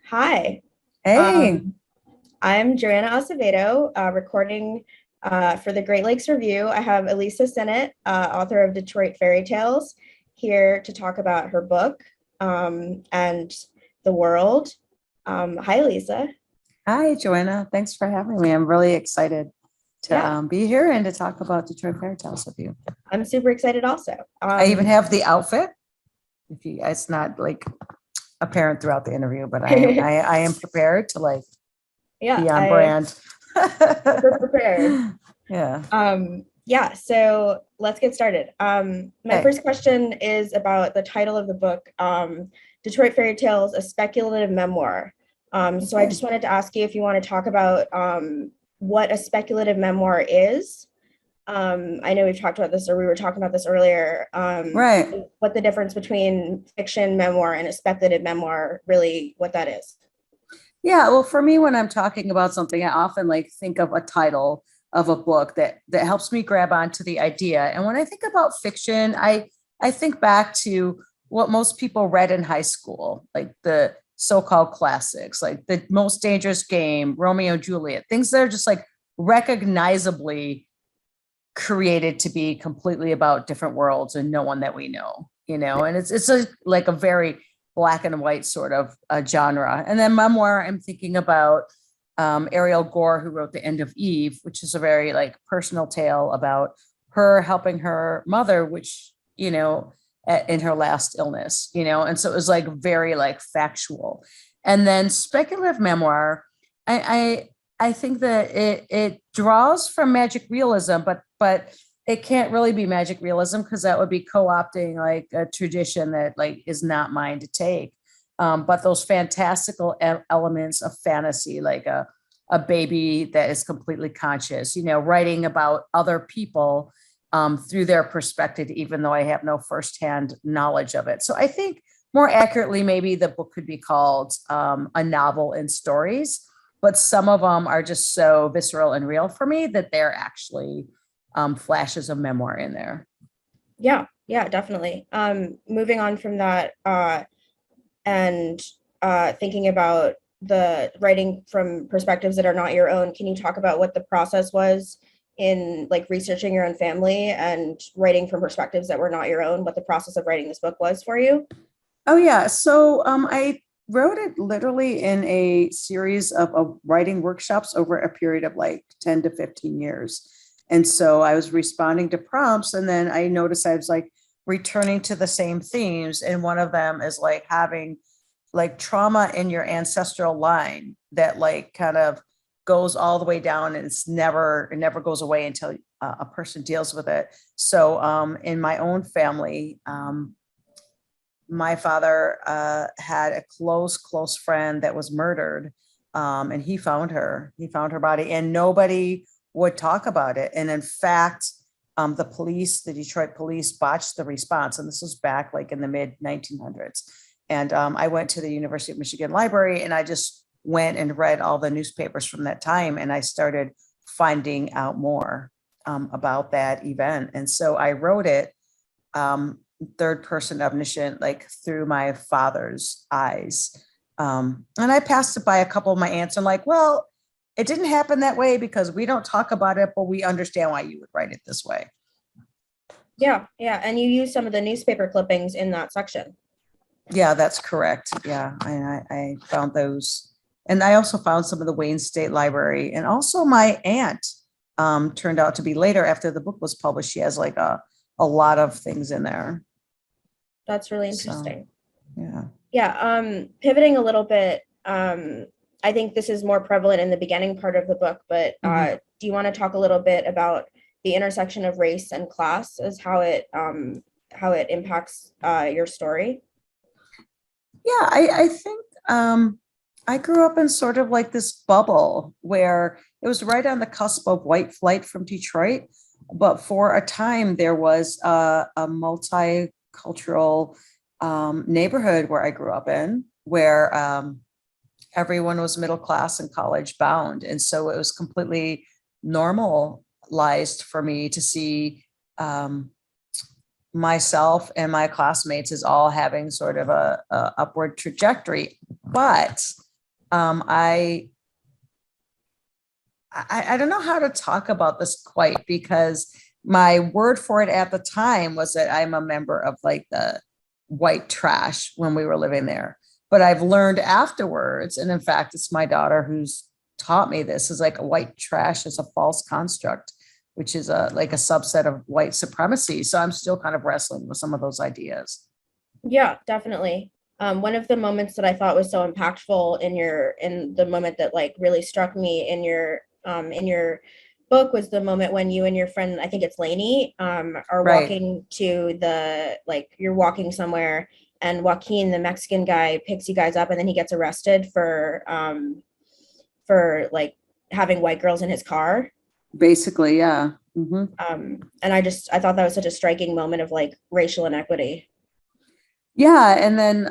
Hi, Hey, um, I'm Joanna Acevedo, recording for the Great Lakes Review. I have Elisa Sinnett, author of Detroit Fairy Tales, here to talk about her book and the world. Hi, Lisa. hi, Joanna. Thanks for having me. I'm really excited to Yeah, be here and to talk about Detroit Fairy Tales with you. I'm super excited also. I even have the outfit. If you, it's not like apparent throughout the interview, but I am prepared to like Yeah, be on I'm brand. super prepared. Yeah. Yeah, so let's get started. My Okay. first question is about the title of the book, Detroit Fairy Tales, a speculative memoir. So I Okay. just wanted to ask you if you want to talk about what a speculative memoir is. I know we've talked about this, or we were talking about this earlier. Right. What the difference between fiction memoir and a speculative memoir, really, what that is. Yeah. Well, for me, when I'm talking about something, I often like think of a title of a book that helps me grab onto the idea. And when I think about fiction, I think back to what most people read in high school, like the so-called classics, like The Most Dangerous Game, Romeo and Juliet, things that are just like recognizably created to be completely about different worlds and no one that we know, and it's like a very black and white sort of genre. And then memoir, I'm thinking about Ariel Gore, who wrote The End of Eve, which is a very like personal tale about her helping her mother, which, in her last illness, and so it was like very like factual. And then speculative memoir, I think that it draws from magic realism, but it can't really be magic realism because that would be co-opting like a tradition that like is not mine to take. But those fantastical elements of fantasy, like a baby that is completely conscious, writing about other people through their perspective, even though I have no firsthand knowledge of it. So I think more accurately, maybe the book could be called a novel in stories, but some of them are just so visceral and real for me that they're actually flashes of memoir in there. Yeah, yeah, definitely. Moving on from that, and thinking about the writing from perspectives that are not your own, can you talk about what the process was in like researching your own family and writing from perspectives that were not your own, what the process of writing this book was for you? Oh yeah. So I wrote it literally in a series of writing workshops over a period of like 10 to 15 years. And so I was responding to prompts, and then I noticed I was like returning to the same themes. And one of them is like having like trauma in your ancestral line that like kind of goes all the way down, and it never goes away until a person deals with it. So in my own family, my father had a close friend that was murdered. And he found her body, and nobody would talk about it. And in fact, the Detroit police botched the response. And this was back like in the mid 1900s. And I went to the University of Michigan library, and I just went and read all the newspapers from that time. And I started finding out more about that event. And so I wrote it um, third person omniscient, like through my father's eyes. And I passed it by a couple of my aunts and like, well, it didn't happen that way because we don't talk about it, but we understand why you would write it this way. Yeah, yeah, and you use some of the newspaper clippings in that section. Yeah, that's correct. Yeah, I found those. And I also found some of the Wayne State Library. And also my aunt turned out to be later after the book was published. She has like a lot of things in there. That's really So, interesting. yeah. Yeah, pivoting a little bit, I think this is more prevalent in the beginning part of the book, but Mhm. do you want to talk a little bit about the intersection of race and class as how it impacts your story? Yeah, I think I grew up in sort of like this bubble where it was right on the cusp of white flight from Detroit. But for a time, there was a multicultural neighborhood where I grew up in, where everyone was middle class and college bound. And so it was completely normalized for me to see myself and my classmates as all having sort of a upward trajectory. But Um, I, I don't know how to talk about this quite because my word for it at the time was that I'm a member of like the white trash when we were living there. But I've learned afterwards, and in fact, it's my daughter who's taught me this, is like a white trash is a false construct, which is a like a subset of white supremacy. So I'm still kind of wrestling with some of those ideas. Yeah, definitely. One of the moments that I thought was so impactful in the moment that like really struck me in your book was the moment when you and your friend, I think it's Lainey, are Right. walking to the like you're walking somewhere and Joaquin, the Mexican guy, picks you guys up and then he gets arrested for like having white girls in his car. Basically, yeah. And I thought that was such a striking moment of like racial inequity. Yeah, and then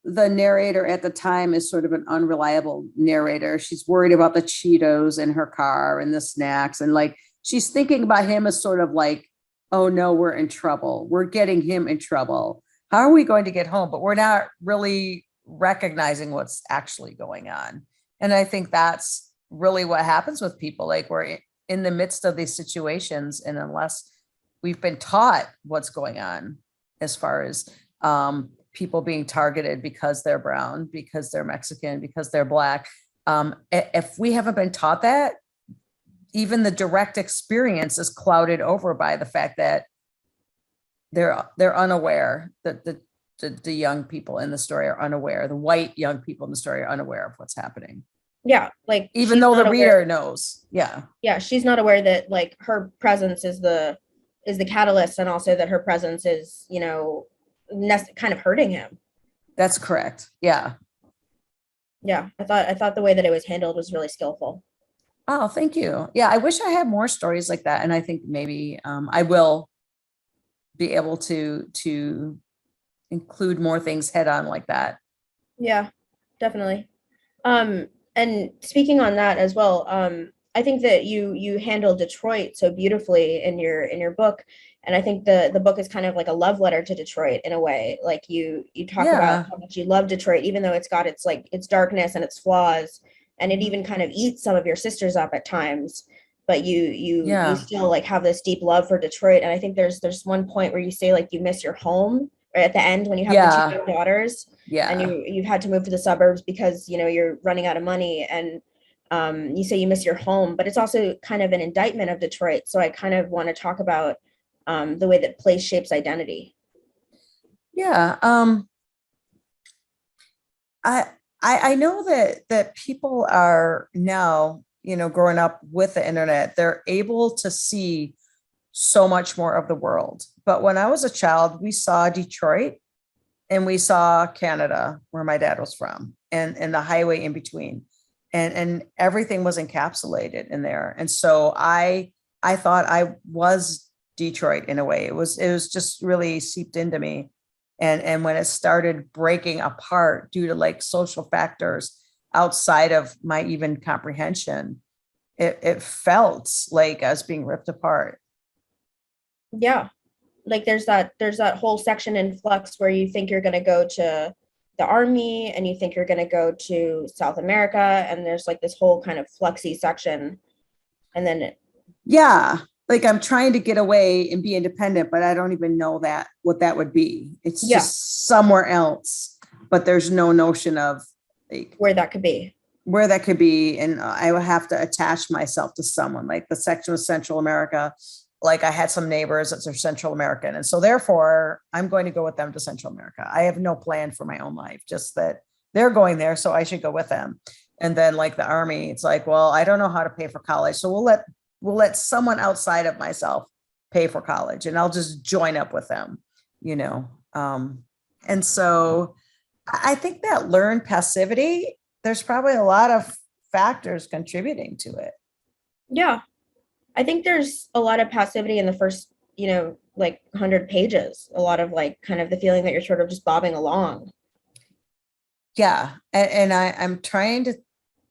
the narrator at the time is sort of an unreliable narrator. She's worried about the Cheetos in her car and the snacks, and like she's thinking about him as sort of like, oh no, we're in trouble. We're getting him in trouble. How are we going to get home? But we're not really recognizing what's actually going on. And I think that's really what happens with people. Like we're in the midst of these situations, and unless we've been taught what's going on as far as people being targeted because they're brown, because they're Mexican, because they're black. If we haven't been taught that, even the direct experience is clouded over by the fact that they're unaware that the young people in the story are unaware. The white young people in the story are unaware of what's happening, Yeah, like even she's though the not reader aware. knows. Yeah, Yeah, she's not aware that like her presence is the catalyst and also that her presence is, kind of hurting him. that's correct. Yeah. Yeah, I thought the way that it was handled was really skillful. Oh, thank you. Yeah, I wish I had more stories like that, and I think maybe I will be able to include more things head on like that. Yeah, definitely. And speaking on that as well, I think that you handle Detroit so beautifully in your book, and I think the book is kind of like a love letter to Detroit in a way. Like you talk about Yeah. how much you love Detroit, even though it's got its like its darkness and its flaws, and it Mhm. even kind of eats some of your sisters up at times. But you Yeah. still like have this deep love for Detroit, and I think there's one point where you say like you miss your home right at the end when you have the two Yeah. young daughters and Yeah. you've had to move to the suburbs because you're running out of money and you say you miss your home, but it's also kind of an indictment of Detroit. So I kind of want to talk about the way that place shapes identity. Yeah. I I know that people are now, growing up with the internet, they're able to see so much more of the world. But when I was a child, we saw Detroit and we saw Canada, where my dad was from, and the highway in between. And everything was encapsulated in there. And so I thought I was Detroit in a way. It was just really seeped into me. And when it started breaking apart due to like social factors outside of my even comprehension, it felt like I was being ripped apart. Yeah, like there's that whole section in Flux where you think you're going to go to the army and you think you're going to go to South America, and there's like this whole kind of fluxy section, and then Yeah, like I'm trying to get away and be independent, but I don't even know that what that would be. It's yeah, just somewhere else, but there's no notion of like where that could be. where that could be. And I would have to attach myself to someone like the section of Central America. Like I had some neighbors that are Central American. And so therefore I'm going to go with them to Central America. I have no plan for my own life, just that they're going there. So I should go with them. And then like the army, it's like, well, I don't know how to pay for college. So we'll let someone outside of myself pay for college and I'll just join up with them, you know. And so I think that learned passivity, there's probably a lot of factors contributing to it. Yeah, I think there's a lot of passivity in the first, like 100 pages, a lot of like kind of the feeling that you're sort of just bobbing along. Yeah. And I'm trying to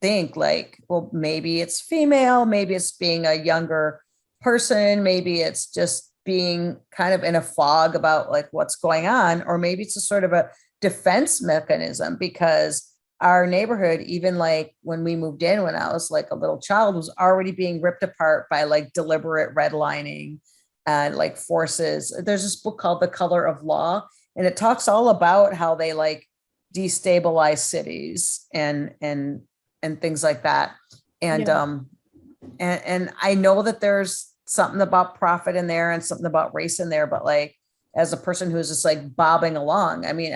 think like, well, maybe it's female, maybe it's being a younger person, maybe it's just being kind of in a fog about like what's going on, or maybe it's a sort of a defense mechanism because our neighborhood, even like when we moved in, when I was like a little child, was already being ripped apart by like deliberate redlining and like forces. There's this book called The Color of Law, and it talks all about how they like destabilize cities and things like that. And Yeah. and I know that there's something about profit in there and something about race in there, but like as a person who's just like bobbing along, I mean,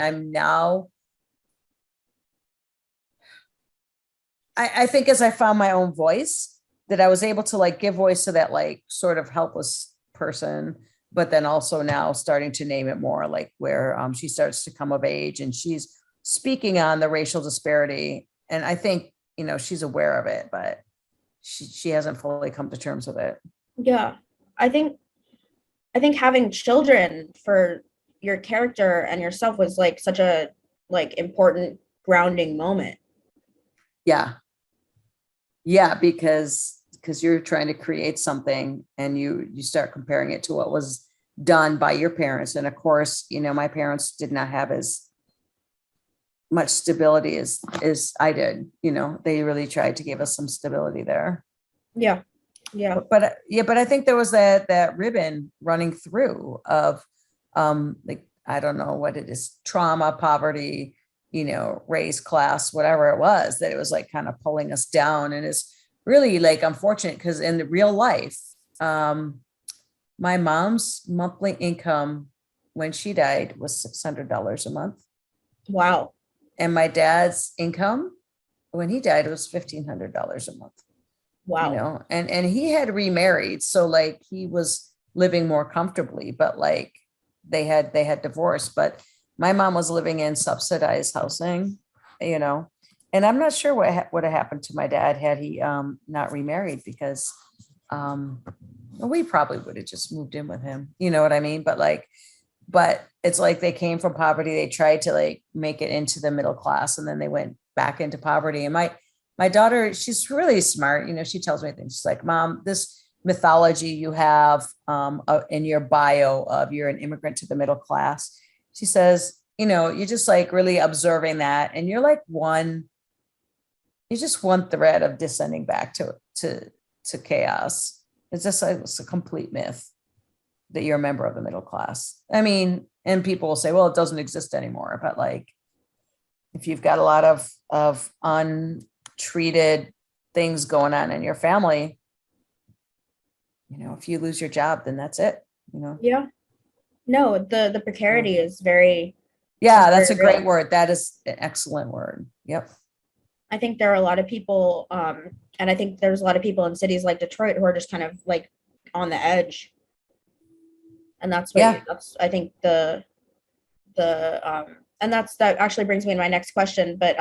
I think as I found my own voice, that I was able to like give voice to that like sort of helpless person, but then also now starting to name it more, like where she starts to come of age and she's speaking on the racial disparity. And I think, she's aware of it, but she hasn't fully come to terms with it. Yeah. I think I think having children for your character and yourself was like such a like important grounding moment. Yeah. Yeah, because you're trying to create something and you start comparing it to what was done by your parents. And of course, my parents did not have as much stability as I did. They really tried to give us some stability there. Yeah. Yeah. But yeah, but I think there was that ribbon running through of like, I don't know what it is, trauma, poverty, race, class, whatever it was, that it was like kind of pulling us down. And it's really like unfortunate because in the real life, my mom's monthly income when she died was $600 a month. Wow. And my dad's income when he died was $1,500 a month. Wow. And he had remarried, so like he was living more comfortably, but like they had divorced, but my mom was living in subsidized housing, and I'm not sure what would have happened to my dad had he not remarried, because we probably would have just moved in with him, you know what I mean? But it's like they came from poverty, they tried to like make it into the middle class, and then they went back into poverty. And my daughter, she's really smart. She tells me things. She's like, Mom, this mythology you have in your bio of you're an immigrant to the middle class. She says, you're just like really observing that. And you're like you're just one thread of descending back to chaos. It's a complete myth that you're a member of the middle class. I mean, and people will say, well, it doesn't exist anymore. But like, if you've got a lot of untreated things going on in your family, if you lose your job, then that's it, Yeah. No, the precarity is very Yeah, very that's a great real. word. That is an excellent word. Yep. I think there are a lot of people, and I think there's a lot of people in cities like Detroit who are just kind of like on the edge. And Yeah. that's I think and that actually brings me to my next question. But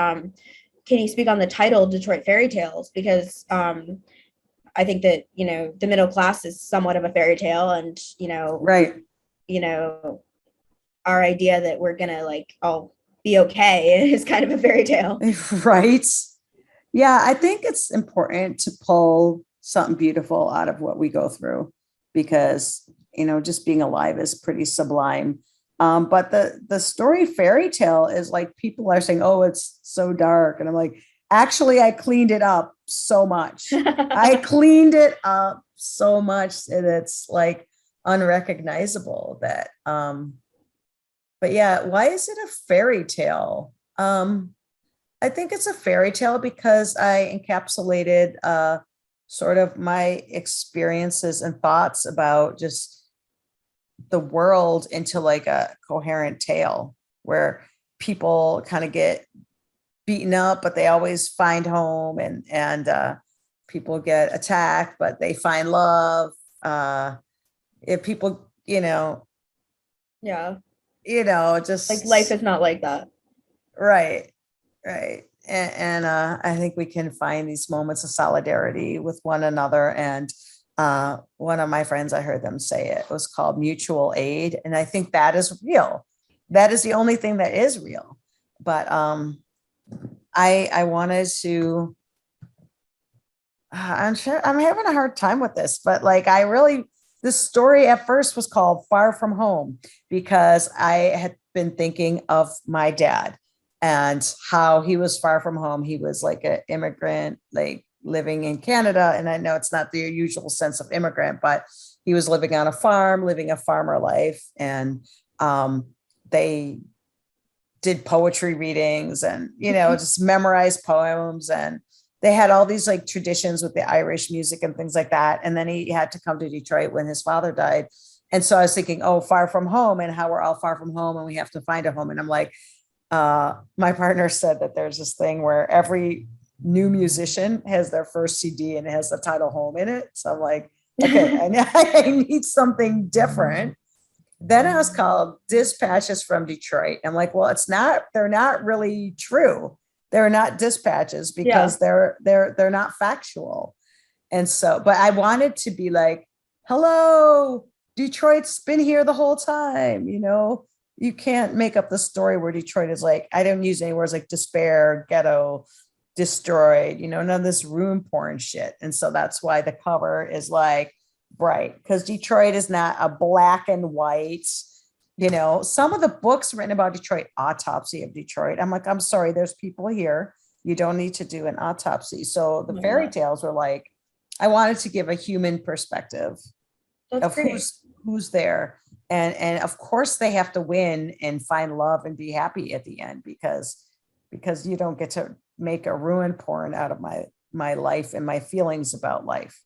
can you speak on the title Detroit Fairy Tales? Because I think that, the middle class is somewhat of a fairy tale, and, Right. you know, our idea that we're gonna like all be okay is kind of a fairy tale. Right. Yeah, I think it's important to pull something beautiful out of what we go through, because, just being alive is pretty sublime. But the story fairy tale is like, people are saying, oh, it's so dark. And I'm like, actually, I cleaned it up so much. I cleaned it up so much that it's like unrecognizable that, but yeah, why is it a fairy tale? I think it's a fairy tale because I encapsulated sort of my experiences and thoughts about just the world into like a coherent tale where people kind of get beaten up, but they always find home, and people get attacked, but they find love. If people, Yeah, like life just is not like that. right, right. And I think we can find these moments of solidarity with one another. And one of my friends, I heard them say it was called mutual aid. And I think that is real. That is the only thing that is real. But I wanted to, I'm sure I'm having a hard time with this, but like, this story at first was called Far From Home because I had been thinking of my dad. and how he was far from home. He was like an immigrant, like living in Canada. And I know it's not the usual sense of immigrant, but he was living on a farm, living a farmer life. And they did poetry readings and, just memorized poems. And they had all these like traditions with the Irish music and things like that. And then he had to come to Detroit when his father died. And so I was thinking, oh, far from home, and how we're all far from home and we have to find a home. And I'm like, my partner said that there's this thing where every new musician has their first CD and it has the title Home in it. So I'm like, okay, I need something different. Then I was called Dispatches from Detroit. I'm like, well, they're not really true. They're not dispatches because they're not factual. And so, but I wanted to be like, hello, Detroit's been here the whole time. You can't make up the story where Detroit is like, I don't use any words like despair, ghetto, destroyed, none of this room porn shit. And so that's why the cover is like bright, because Detroit is not a black and white, some of the books written about Detroit, Autopsy of Detroit. I'm like, I'm sorry, there's people here. You don't need to do an autopsy. So the fairy tales were like, I wanted to give a human perspective of who's there. And of course they have to win and find love and be happy at the end, because you don't get to make a ruin porn out of my life and my feelings about life.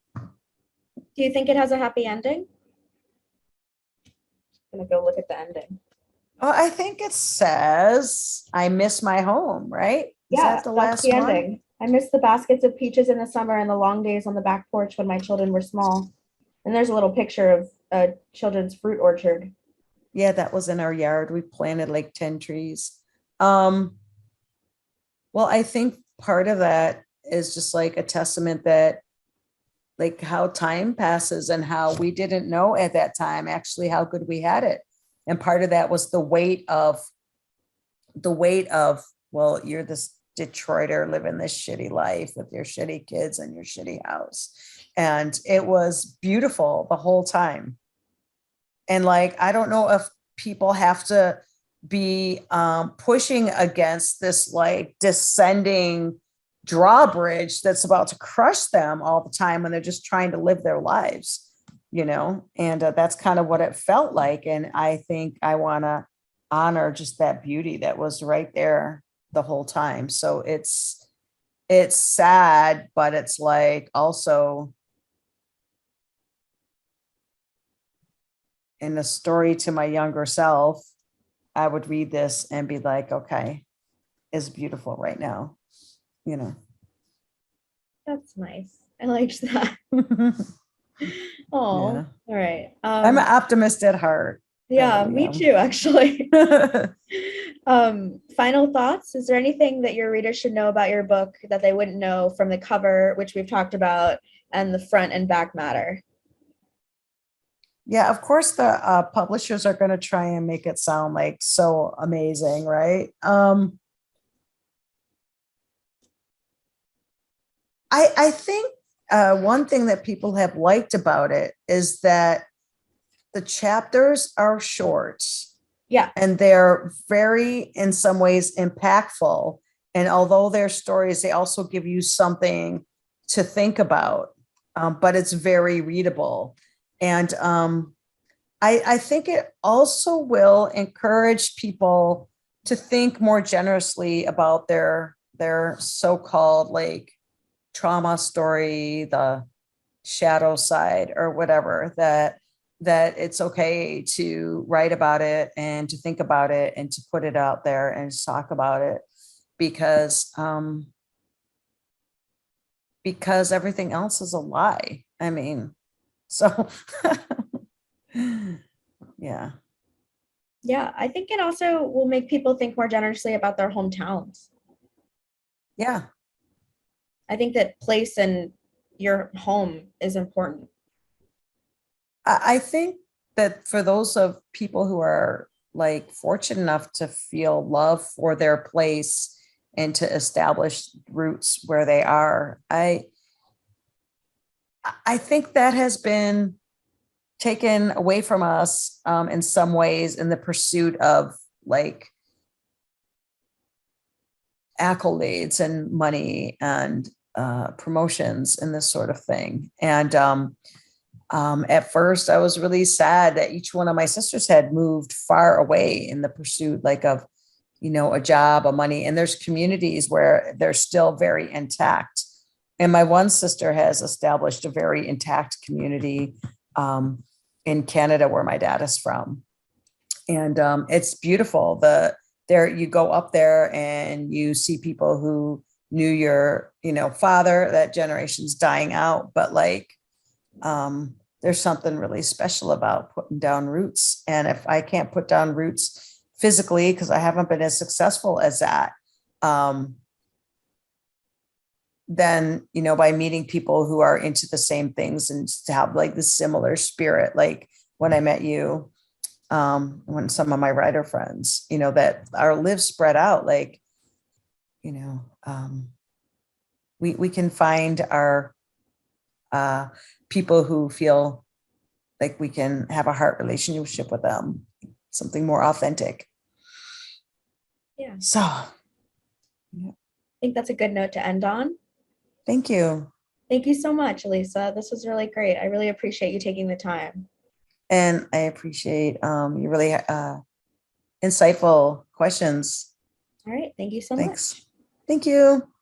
Do you think it has a happy ending? I'm gonna go look at the ending. Well, I think it says, I miss my home, right? Is that the last one? Ending. I miss the baskets of peaches in the summer and the long days on the back porch when my children were small. And there's a little picture of a children's fruit orchard. Yeah, that was in our yard. We planted like 10 trees. Well, I think part of that is just like a testament that like how time passes and how we didn't know at that time actually how good we had it. And part of that was the weight of, well, you're this Detroiter living this shitty life with your shitty kids and your shitty house. And it was beautiful the whole time. And like, I don't know if people have to be pushing against this like descending drawbridge that's about to crush them all the time when they're just trying to live their lives, and that's kind of what it felt like. And I think I want to honor just that beauty that was right there the whole time. So it's sad, but it's like also in the story to my younger self, I would read this and be like, okay, it's beautiful right now. That's nice. I liked that. Oh, yeah. All right. I'm an optimist at heart. Yeah, me too, actually. Final thoughts. Is there anything that your readers should know about your book that they wouldn't know from the cover, which we've talked about, and the front and back matter? Yeah, of course, the publishers are going to try and make it sound like so amazing, right? I think one thing that people have liked about it is that the chapters are short. Yeah. And they're very, in some ways, impactful. And although they're stories, they also give you something to think about, but it's very readable. And I think it also will encourage people to think more generously about their so-called like trauma story, the shadow side or whatever, that it's okay to write about it and to think about it and to put it out there and to talk about it, because everything else is a lie. I mean, so yeah. Yeah, I think it also will make people think more generously about their hometowns. Yeah. I think that place and your home is important. I think that for those of people who are like fortunate enough to feel love for their place and to establish roots where they are, I think that has been taken away from us in some ways in the pursuit of like accolades and money and promotions and this sort of thing. And at first I was really sad that each one of my sisters had moved far away in the pursuit, like of, a job, a money, and there's communities where they're still very intact. And my one sister has established a very intact community in Canada, where my dad is from. And it's beautiful. There you go up there and you see people who knew your, father. That generation's dying out, but there's something really special about putting down roots. And if I can't put down roots physically, because I haven't been as successful as that, then, by meeting people who are into the same things and to have like the similar spirit, like when I met you, when some of my writer friends, that our lives spread out, we can find our people who feel like we can have a heart relationship with them, something more authentic. Yeah. So I think that's a good note to end on. Thank you. Thank you so much, Elisa. This was really great. I really appreciate you taking the time. And I appreciate your really insightful questions. All right. Thank you so much. Thanks. Thank you.